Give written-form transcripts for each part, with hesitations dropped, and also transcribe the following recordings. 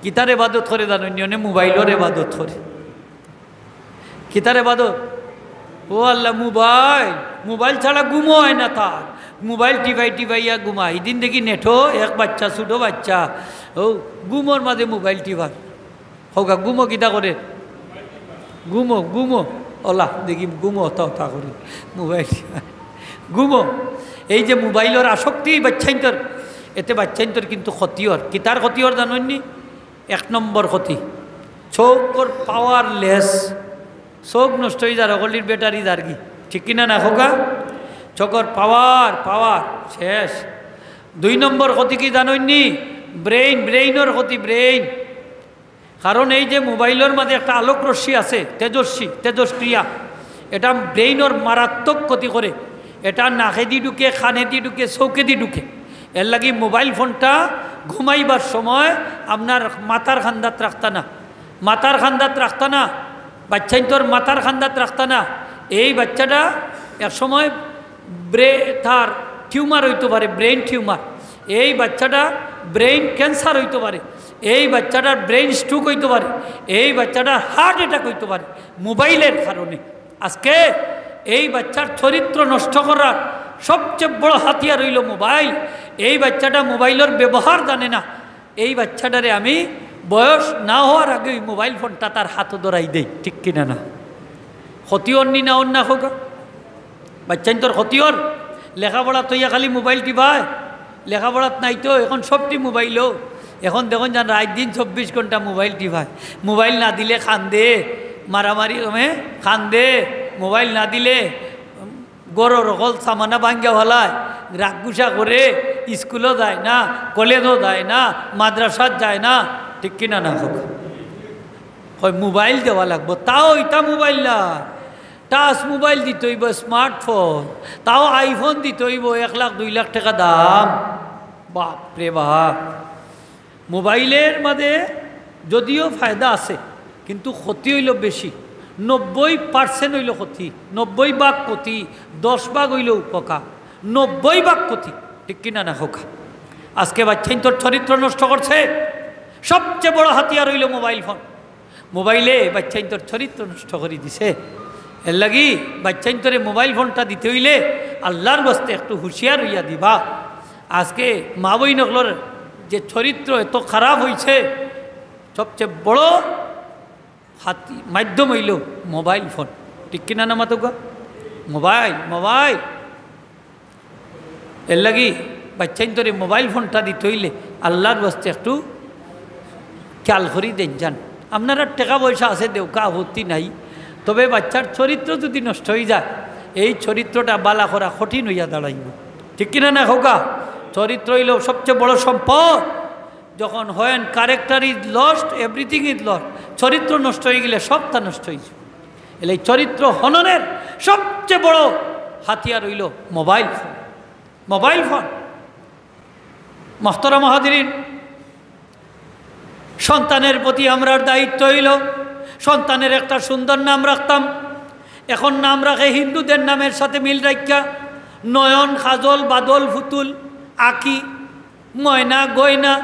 কিতার এবাদত করে জানো নিয়নে মোবাইলের এবাদত করে কিতার এবাদত ও আল্লাহ মোবাইল ছাড়া ঘুমো হয় না তার মোবাইল টিপাইয়া ঘুমা এদিন দেখি নেঠো এক বাচ্চা ছোটো বাচ্চা ও ঘুমোর মাঝে মোবাইল টিপার হোকা ঘুমো কিতা করে ঘুমো ওলা দেখি ঘুমো তা করে মোবাইল ঘুমো এই যে মোবাইলের আসক্তি বাচ্চাইন্তর এতে বাচ্চাইন্তর কিন্তু ক্ষতিওর কিতার ক্ষতিওর জানেননি 1 নম্বর ক্ষতি চোখর পাওয়ার লেস চোখ নষ্ট হয়ে যায় অগলির ব্যাটারি দার্গি ঠিক কিনা না হোকা চোখর পাওয়ার শেষ 2 নম্বর ক্ষতি কি জানেননি ব্রেইনের ক্ষতি ব্রেইন কারণ এই যে মোবাইলের মাঝে একটা আলোক রশ্মি আছে তেজস্ক্রিয়া এটা ব্রেইনের মারাত্মক ক্ষতি করে এটা নাকে দি ঢুকে কানে দি ঢুকে চৌকে দি ঢুকে এর লাগি মোবাইল ফোনটা ঘুমাইবার সময় আপনার মাথার খান্দাত রাখতা না বাচ্চাইন্তর মাথার খান্দাত রাখতা না এই বাচ্চাটা এক সময় তার টিউমার হইতে পারে ব্রেইন টিউমার এই বাচ্চাটা ব্রেইন ক্যান্সার হইতে পারে এই বাচ্চাটার ব্রেইন স্ট্রোক হইতে পারে এই বাচ্চাটার হার্ট অ্যাটাক হইতে পারে মোবাইলের কারণে আজকে এই বাচ্চার চরিত্র নষ্ট করার সবচেয়ে বড় হাতিয়ার হইল মোবাইল এই বাচ্চাটা মোবাইলের ব্যবহার জানে না এই বাচ্চাটারে আমি বয়স না হওয়ার আগে ওই মোবাইল ফোনটা তার হাতে ধরাই দেই ঠিক কিনা না ক্ষতিওর নি না অন্য হোক বাচ্চাইন তোর ক্ষতিওর লেখাপড়া তৈয়া খালি মোবাইল টিপায় লেখাপড়াত নাই তো এখন সবটি মোবাইলও এখন দেখুন যান রাত দিন 24 ঘন্টা মোবাইল টিপায় মোবাইল না দিলে কান্দে মারামারি কান্দে মোবাইল না দিলে গরর রকল সামানা ভাঙ্গা হলায় রাগগুসা করে স্কুলও যায় না কলেজও যায় না মাদ্রাসাত যায় না ঠিক কিনা না হোক হয় মোবাইল দেওয়া লাগবো তাও ইটা মোবাইল না টাচ মোবাইল দিতে হইব স্মার্টফোন তাও আইফোন দিতে হইব 1 লাখ 2 লাখ টাকা দাম বাপরে বাপ মোবাইলের মাঝে যদিও ফায়দা আছে কিন্তু ক্ষতি হইল বেশি 90% হইল ক্ষতি 90 ভাগ ক্ষতি 10 ভাগ হইল উপকার 90 ভাগ ক্ষতি ঠিক কিনা না হোক আজকে বাচ্চাইন তোর চরিত্র নষ্ট করছে সবচেয়ে বড় হাতিয়ার হইল মোবাইল ফোন মোবাইলে বাচ্চাইন তোর চরিত্র নষ্ট করে দিছে এর লাগি বাচ্চাইন তোরে মোবাইল ফোনটা দিতে হইলে আল্লাহর বস্তে একটু হুঁশিয়ার হইয়া দিবা আজকে মা বই নগলর যে চরিত্র এত খারাপ হয়েছে সবচেয়ে বড় মাধ্যম হইল মোবাইল ফোন ঠিক কিনা না মাতুকা মোবাইল এর লাগি বাচ্চাইন তোরে মোবাইল ফোনটা দিতে হইলে আল্লাহর বস্তে একটু খেয়াল করি দেন যান আপনারা টাকা পয়সা আছে দেউকা আপত্তি নাই তবে বাচ্চার চরিত্র যদি নষ্ট হয়ে যায় এই চরিত্রটা বালা করা কঠিন হইয়া দাঁড়াইব ঠিক কিনা না হোকা চরিত্র হইল সবচেয়ে বড় সম্পদ যখন হয় character is lost everything is lost চরিত্র নষ্ট হয়ে গেলে সবটা নষ্ট হয়ে যাবে এলে চরিত্র হননের সবচেয়ে বড় হাতিয়ার হইল মোবাইল ফোন মোহতারাম হাজিরিন সন্তানের প্রতি আমরার দায়িত্ব হইল সন্তানের একটা সুন্দর নাম রাখতাম এখন নাম রাখে হিন্দুদের নামের সাথে মিল রাখা নয়ন কাজল বাদল ফুতুল আকি ময়না গয়না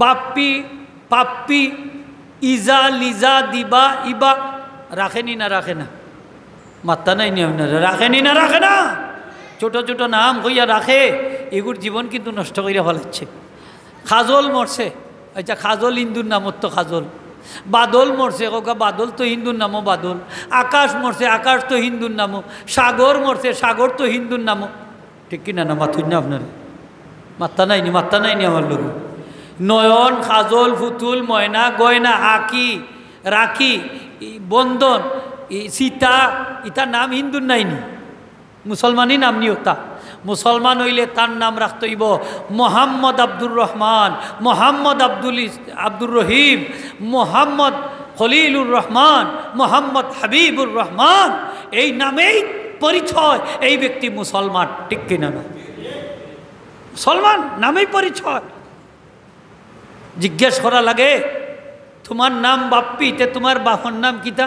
বাপ্পি পাপ্পি ইজা লিজা দিবা ইবা রাখেনি না রাখে না মাত্তা নাই রাখেনি না রাখে না ছোট ছোট নাম কইয়া রাখে এগুর জীবন কিন্তু নষ্ট করিয়া ফেলাচ্ছে খাজল মরছে আচ্ছা খাজল হিন্দুর নামত তো খাজল বাদল মরছে কোকা বাদল তো হিন্দুর নামও বাদল আকাশ মরছে আকাশ তো হিন্দুর নামও সাগর মরছে সাগর তো হিন্দুর নামও ঠিক কিনা না মাথুন না আপনার মাত্তা নাইনি আমার লোক নয়ন খাজল ফুতুল ময়না গয়না আকি রাখি বন্ধন সীতা ইতার নাম হিন্দুর নাইনি মুসলমানই নাম নিয়োগতা মুসলমান হইলে তার নাম রাখতে হইব মোহাম্মদ আব্দুর রহমান মোহাম্মদ আব্দুর রহিম মোহাম্মদ খলিলুর রহমান মোহাম্মদ হাবিবুর রহমান এই নামেই পরিচয় এই ব্যক্তি মুসলমান ঠিক কিনা না মুসলমান নামেই পরিচয় জিজ্ঞেস করা লাগে তোমার নাম বাপ্পি তে তোমার বাপর নাম কিতা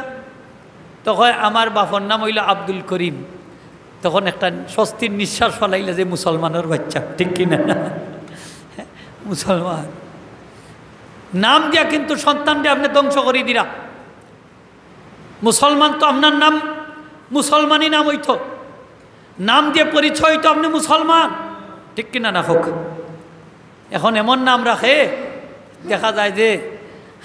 তখন আমার বাপর নাম হইল আব্দুল করিম তখন একটা স্বস্তির নিঃশ্বাস ফলাইলে যে মুসলমানের বাচ্চা ঠিক কিনা মুসলমান নাম দিয়া কিন্তু সন্তানকে আপনি ধ্বংস করে দিরা। মুসলমান তো আপনার নাম মুসলমানই নাম হইতো, নাম দিয়ে পরিচয় হইতো আপনি মুসলমান, ঠিক কিনা না হোক? এখন এমন নাম রাখে দেখা যায় যে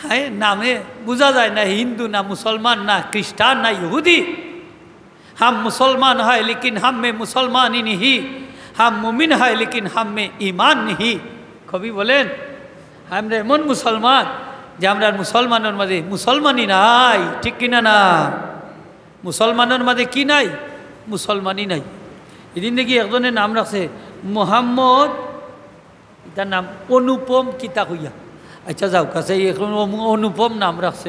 হ্যাঁ নামে বোঝা যায় না হিন্দু না মুসলমান না খ্রিস্টান না ইহুদি। हम मुसलमान है लेकिन हम में मुसलमान ही नहीं, हम मुमिन है लेकिन हम में ईमान नहीं। कवि बोलें আমরা এমন মুসলমান যে আমরা মুসলমানের মাঝে মুসলমানই নাই, ঠিক কিনা না? মুসলমানের মাঝে কি নাই? মুসলমানই নাই। এদিন দেখি একজনের নাম রাখছে মোহাম্মদ, তার নাম অনুপম কিতা কইয়া। আচ্ছা যাও কাছে এখন অনুপম নাম রাখছে,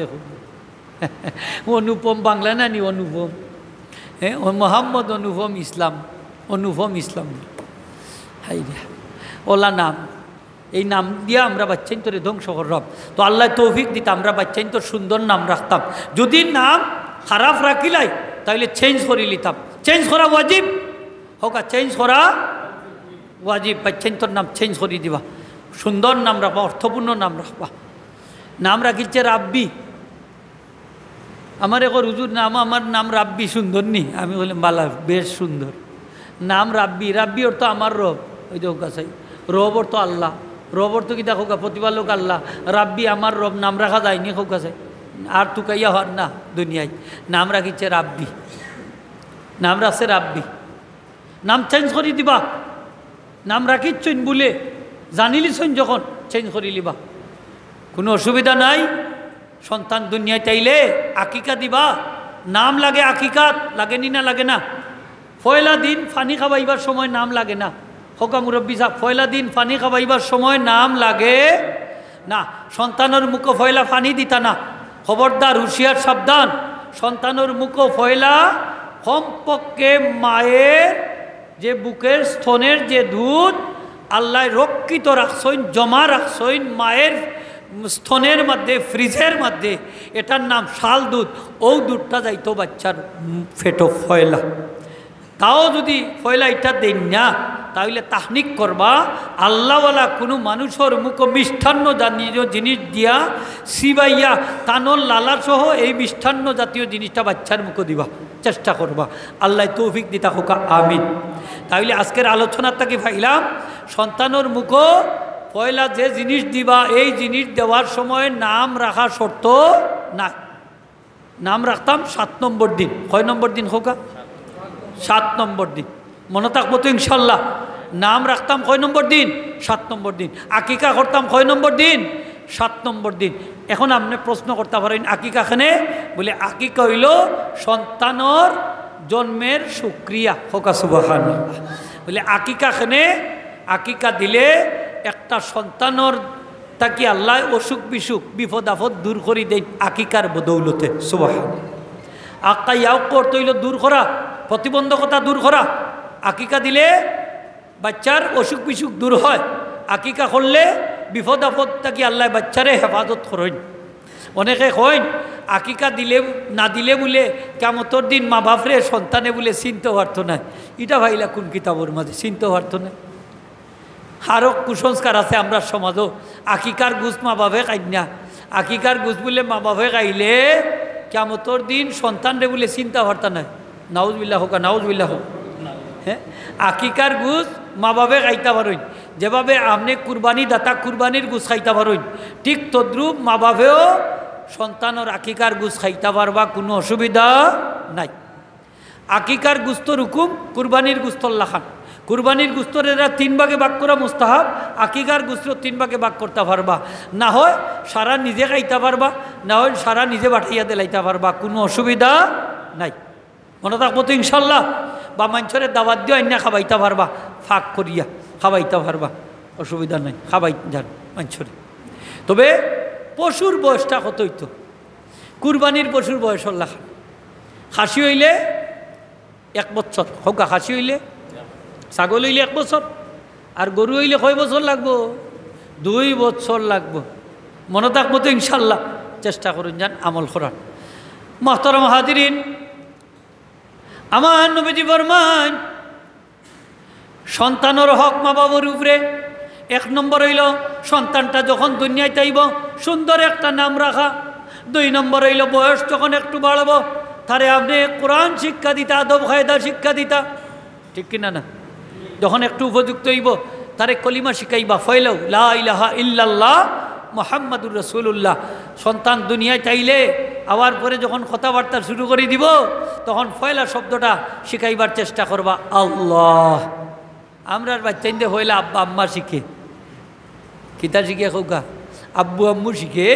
অনুপম বাংলা না নি অনুপম, হ্যাঁ মোহাম্মদ অনুপম ইসলাম, অনুপম ইসলাম হাই রে ওলা নাম। এই নাম দিয়া আমরা বাচ্চাইন তোরে ধ্বংস করলাম। তো আল্লাহ তৌফিক দিত আমরা বাচ্চাইন তোর সুন্দর নাম রাখতাম। যদি নাম খারাপ রাখিলাই তাহলে চেঞ্জ করে লিতাম। চেঞ্জ করা ওয়াজিব হোক, চেঞ্জ করা ওয়াজিব। বাচ্চাইন তোর নাম চেঞ্জ করে দিবা, সুন্দর নাম রাখবা, অর্থপূর্ণ নাম রাখবা। নাম রাখিছে রাব্বি। আমার এখন হুজুর নাম, আমার নাম রাব্বি সুন্দর নি? আমি বললাম বালা, বেশ সুন্দর নাম রাব্বি। রাব্বি অর্থ আমার রব, ওই যে কাছাই রব অর্থ আল্লাহ, রব অর্থ কি দেখো প্রতিপালক আল্লাহ। রাব্বি আমার রব নাম রাখা যায়নি হোক কাছাই, আর টুকাইয়া হওয়ার না দুনিয়ায়। নাম রাখিছে রাব্বি, নাম রাখছে রাব্বি। নাম চেঞ্জ করে দিবা, নাম রাখিচ্ছইন বলে জানিলিছইন যখন চেঞ্জ করে লিবা, কোনো অসুবিধা নাই। সন্তান দুনিয়ায় চাইলে আকিকা দিবা, নাম লাগে আকিকাত, লাগেনি না? লাগে না? পয়লা দিন পানি খাবাইবার সময় নাম লাগে না? হোকা মুরব্বী সাহেব, পয়লা দিন পানি খাবাইবার সময় নাম লাগে না। সন্তানের মুখো পয়লা পানি দিতা না, খবরদার, হুঁশিয়ার, সাবধান। সন্তানের মুখো পয়লা কমপক্ষে মায়ের যে বুকের স্তনের যে দুধ আল্লাহ রক্ষিত রাখছইন, জমা রাখছইন মায়ের স্তনের মধ্যে, ফ্রিজের মধ্যে, এটার নাম শাল দুধ। ও দুধটা যাইতো বাচ্চার ফেটো ফয়লা। তাও যদি ফয়লা এটা দেন না তাহলে তাহনিক করবা। আল্লাহওয়ালা কোনো মানুষের মুখ মিষ্টান্ন জাতীয় জিনিস দিয়া সিবাইয়া তানর লালাসহ এই মিষ্টান্ন জাতীয় জিনিসটা বাচ্চার মুখে দিবা, চেষ্টা করবা। আল্লাহ তৌফিক দিতা হোকা, আমিন। তাহলে আজকের আলোচনার থেকে পাইলাম সন্তানের মুখো পয়লা যে জিনিস দিবা এই জিনিস দেওয়ার সময় নাম রাখা শর্ত না। নাম রাখতাম 7 নম্বর দিন। কয় নম্বর দিন হোকা? 7 নম্বর দিন। মনে থাকবো তো ইনশাল্লাহ? নাম রাখতাম কয় নম্বর দিন? 7 নম্বর দিন। আকিকা করতাম কয় নম্বর দিন? 7 নম্বর দিন। এখন আপনি প্রশ্ন করতে পারেন আকিকা খানে, বলে আকিকা হইল সন্তানর জন্মের শুক্রিয়া। হোকা সুবহানাল্লাহ। বলে আকিকা খানে, আকিকা দিলে একটা সন্তানর তাকে আল্লাহ অসুখ বিসুখ বিপদ আপদ দূর করে দেয় আকিকার বদৌলতে। সুবহানাল্লাহ। আক্কা ইয়াও করতে হইল দূর করা, প্রতিবন্ধকতা দূর করা। আকিকা দিলে বাচ্চার অসুখ বিসুখ দূর হয়। আকিকা করলে বিপদ আপদ তাকে আল্লাহ বাচ্চারে হেফাজত করেন। অনেকে কইন আকিকা দিলে না দিলে বলে কিয়ামতের দিন মা বাপরে সন্তানে বলে চিনতে পারতো না। এটা ভাইলা কোন কিতাবের মাঝে? চিনতে পারতো না। আরও কুসংস্কার আছে আমরা সমাজও। আকিকার গুছ মা বাপে খাই না। আকিকার গুছ বলে মা বাপে খাইলে কিয়ামতের দিন সন্তানরে বলে চিন্তা পারতা না। নাউজুবিল্লাহ হোক, নাউজুবিল্লাহ হোক। হ্যাঁ, আকিকার গুছ মা বাপে খাইতে পারেন। যেভাবে আপনি কুরবানি দাতা কুরবানির গুছ খাইতে পারেন, ঠিক তদ্রুপ মা বাপেও সন্তানের আকিকার গুছ খাইতে পারবা, কোনো অসুবিধা নাই। আকিকার গুস্তর হুকুম, কুরবানির গুস্তর লাখান। কুরবানির গুস্তর এরা 3 ভাগে ভাগ করা মুস্তাহাব। আকিকার গুস্তর 3 ভাগে ভাগ করতে পারবা। না হয় সারা নিজে খাইতে পারবা, না হয় সারা নিজে বাঠাইয়া দিলাইতে পারবা, কোনো অসুবিধা নাই। মনে থাকবো তো ইনশাল্লাহ? বা মানুষের দাওয়াত দিয়ে অন্য খাবাইতে পারবা, ফাঁক করিয়া খাবাইতে পারবা, অসুবিধা নাই। খাবাই যান মানুষের। তবে পশুর বয়সটা কত হইতো? কুরবানির পশুর বয়স লাখান। খাসি হইলে 1 বছর হোক, খাসি হইলে। ছাগল হইলে 1 বছর। আর গরু হইলে কয় বছর লাগবো? 2 বছর লাগবো। মনে থাকবো তো ইনশাল্লাহ? চেষ্টা করুন যান আমল করার। মুহতারাম হাজিরিন, আমার নবীজি ফরমান সন্তানের হক মা বাবার উপরে এক নম্বর হইল সন্তানটা যখন দুনিয়ায় আইব সুন্দর একটা নাম রাখা। 2 নম্বর হইল বয়স যখন একটু বাড়ব তারে আপনি কোরআন শিক্ষা দিতা, আদব কায়দা শিক্ষা দিতা, ঠিক কিনা না? যখন একটু উপযুক্ত হইব তারে কলিমা শিখাইবা, ফয়লাও লা ইলাহা ইল্লাল্লাহ মুহাম্মাদুর রাসূলুল্লাহ। সন্তান দুনিয়ায় চাইলে আবার পরে যখন কথাবার্তা শুরু করে দিব তখন ফয়লা শব্দটা শিখাইবার চেষ্টা করবা আল্লাহ। আমরার বাচ্চাইন্দে হইলে আব্বা আম্মা শিখে, কিতা শিখে খৌকা আব্বু আম্মু শিখে।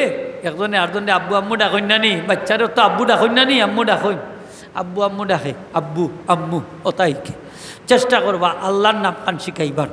একজনে আরেকজনে আব্বু আম্মু ডাকইন না নি, বাচ্চারও তো আব্বু ডাকইন না নি, আম্মু ডাকইন, আব্বু আম্মু ডাকে, আব্বু আম্মু ওটাই চেষ্টা করবা আল্লাহর নাম কান শিখাইবার।